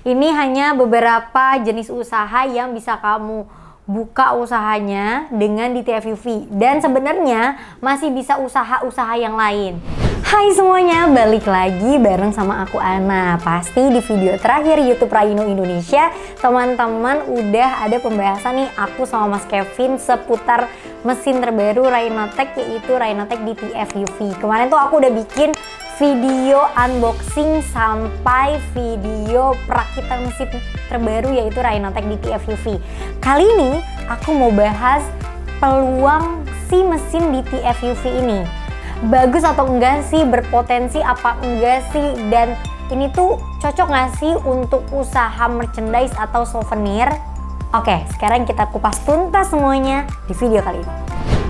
Ini hanya beberapa jenis usaha yang bisa kamu buka usahanya dengan DTF UV. Dan sebenarnya masih bisa usaha-usaha yang lain. Hai semuanya, balik lagi bareng sama aku Ana. Pasti di video terakhir YouTube Raino Indonesia, teman-teman udah ada pembahasan nih aku sama Mas Kevin seputar mesin terbaru Rhinotech, yaitu Rhinotech DTF UV. Kemarin tuh aku udah bikin video unboxing sampai video perakitan mesin terbaru yaitu Rhinotech DTF UV. Kali ini aku mau bahas peluang si mesin DTF UV ini. Bagus atau enggak sih, berpotensi apa enggak sih, dan ini tuh cocok nggak sih untuk usaha merchandise atau souvenir? Oke, sekarang kita kupas tuntas semuanya di video kali ini.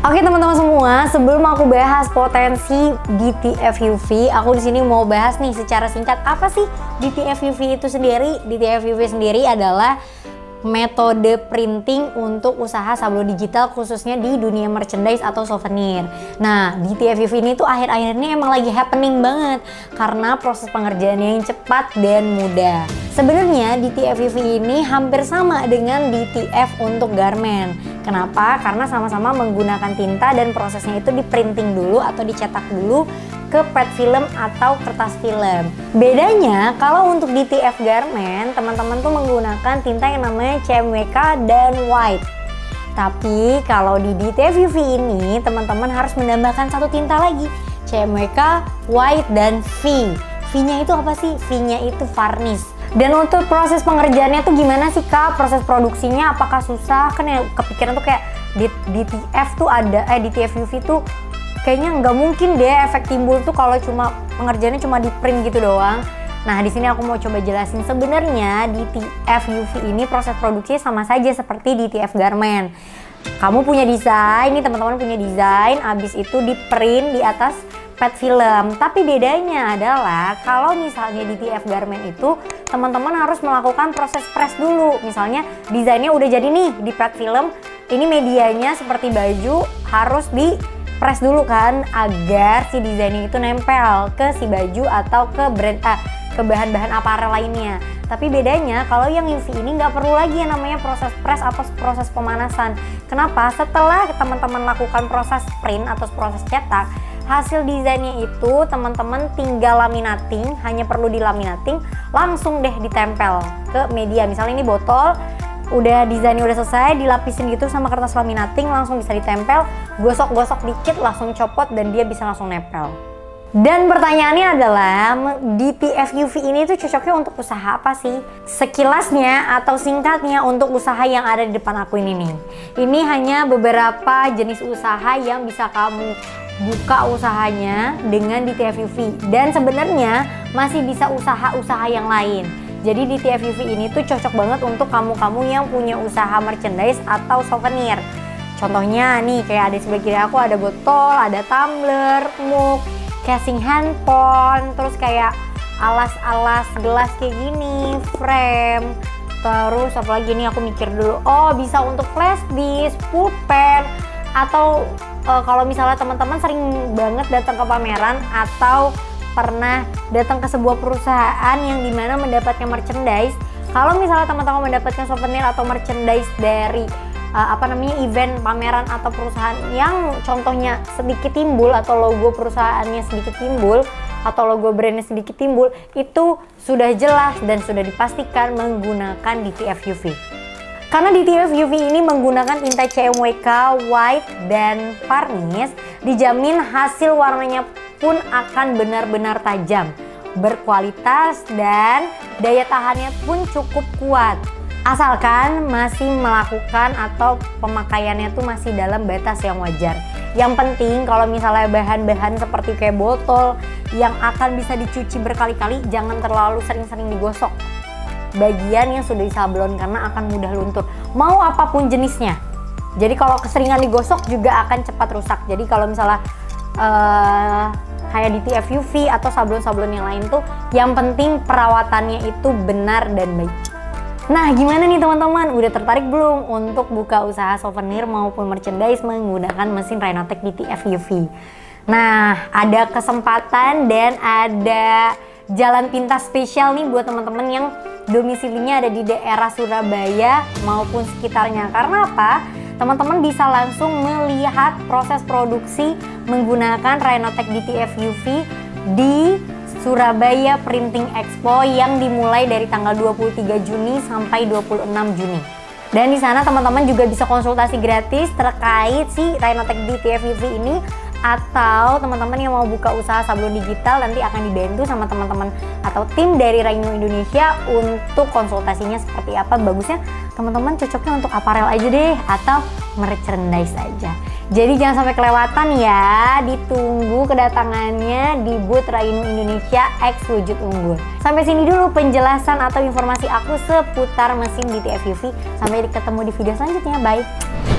Oke teman-teman semua, sebelum aku bahas potensi DTF UV, aku di sini mau bahas nih secara singkat apa sih DTF UV itu sendiri. DTF UV sendiri adalah metode printing untuk usaha sablon digital khususnya di dunia merchandise atau souvenir. Nah, DTF UV ini tuh akhir-akhir ini emang lagi happening banget karena proses pengerjaannya yang cepat dan mudah. Sebenarnya DTF UV ini hampir sama dengan DTF untuk garment. Kenapa? Karena sama-sama menggunakan tinta dan prosesnya itu di printing dulu atau dicetak dulu ke pet film atau kertas film. Bedanya kalau untuk DTF garment, teman-teman tuh menggunakan tinta yang namanya CMYK dan white. Tapi kalau di DTF UV ini, teman-teman harus menambahkan satu tinta lagi, CMYK, white, dan V. V-nya itu apa sih? V-nya itu varnish. Dan untuk proses pengerjaannya tuh gimana sih Kak? Proses produksinya apakah susah? Kan ya kepikiran tuh kayak DTF tuh ada, DTF UV tuh kayaknya nggak mungkin deh efek timbul tuh kalau cuma pengerjaannya cuma di print gitu doang. Nah di sini aku mau coba jelasin sebenarnya DTF UV ini proses produksinya sama saja seperti DTF garment. Kamu punya desain, ini teman-teman punya desain, abis itu di print di atas pet film. Tapi bedanya adalah kalau misalnya DTF garment itu teman-teman harus melakukan proses press dulu. Misalnya desainnya udah jadi nih di pet film, ini medianya seperti baju harus di press dulu kan agar si desainnya itu nempel ke si baju atau ke brand ke bahan-bahan aparel lainnya. Tapi bedanya kalau yang UV ini nggak perlu lagi yang namanya proses press atau proses pemanasan. Kenapa? Setelah teman-teman lakukan proses print atau proses cetak, hasil desainnya itu teman-teman tinggal laminating, hanya perlu dilaminating, langsung deh ditempel ke media. Misalnya ini botol, udah desainnya udah selesai, dilapisin gitu sama kertas laminating, langsung bisa ditempel, gosok-gosok dikit langsung copot dan dia bisa langsung nempel. Dan pertanyaannya adalah DTF UV ini tuh cocoknya untuk usaha apa sih? Sekilasnya atau singkatnya untuk usaha yang ada di depan aku ini nih. Ini hanya beberapa jenis usaha yang bisa kamu buka usahanya dengan DTF UV. Dan sebenarnya masih bisa usaha-usaha yang lain. Jadi DTF UV ini tuh cocok banget untuk kamu-kamu yang punya usaha merchandise atau souvenir. Contohnya nih kayak ada sebelah kiri aku ada botol, ada tumbler, mug, casing handphone, terus kayak alas-alas gelas kayak gini, frame, terus apalagi ini aku mikir dulu, oh bisa untuk flash disk, pulpen, atau kalau misalnya teman-teman sering banget datang ke pameran atau pernah datang ke sebuah perusahaan yang dimana mendapatkan merchandise, kalau misalnya teman-teman mendapatkan souvenir atau merchandise dari event, pameran atau perusahaan yang contohnya sedikit timbul atau logo perusahaannya sedikit timbul atau logo brandnya sedikit timbul, itu sudah jelas dan sudah dipastikan menggunakan DTF UV. Karena DTF UV ini menggunakan tinta CMYK, white, dan varnish, dijamin hasil warnanya pun akan benar-benar tajam, berkualitas, dan daya tahannya pun cukup kuat. Asalkan masih melakukan atau pemakaiannya tuh masih dalam batas yang wajar. Yang penting kalau misalnya bahan-bahan seperti kayak botol yang akan bisa dicuci berkali-kali, jangan terlalu sering-sering digosok bagian yang sudah disablon karena akan mudah luntur. Mau apapun jenisnya. Jadi kalau keseringan digosok juga akan cepat rusak. Jadi kalau misalnya kayak DTF UV atau sablon-sablon yang lain tuh, yang penting perawatannya itu benar dan baik. Nah gimana nih teman-teman, udah tertarik belum untuk buka usaha souvenir maupun merchandise menggunakan mesin Rhinotech DTF UV? Nah ada kesempatan dan ada jalan pintas spesial nih buat teman-teman yang domisilinya ada di daerah Surabaya maupun sekitarnya. Karena apa? Teman-teman bisa langsung melihat proses produksi menggunakan Rhinotech DTF UV di Surabaya Printing Expo yang dimulai dari tanggal 23 Juni sampai 26 Juni. Dan di sana teman-teman juga bisa konsultasi gratis terkait si Rhinotech DTF UV ini, atau teman-teman yang mau buka usaha sablon digital nanti akan dibantu sama teman-teman atau tim dari Rhino Indonesia untuk konsultasinya seperti apa. Bagusnya teman-teman cocoknya untuk aparel aja deh atau merchandise aja. Jadi jangan sampai kelewatan ya, ditunggu kedatangannya di booth Rhino Indonesia X Wujud Unggul. Sampai sini dulu penjelasan atau informasi aku seputar mesin DTF UV. Sampai ketemu di video selanjutnya, bye!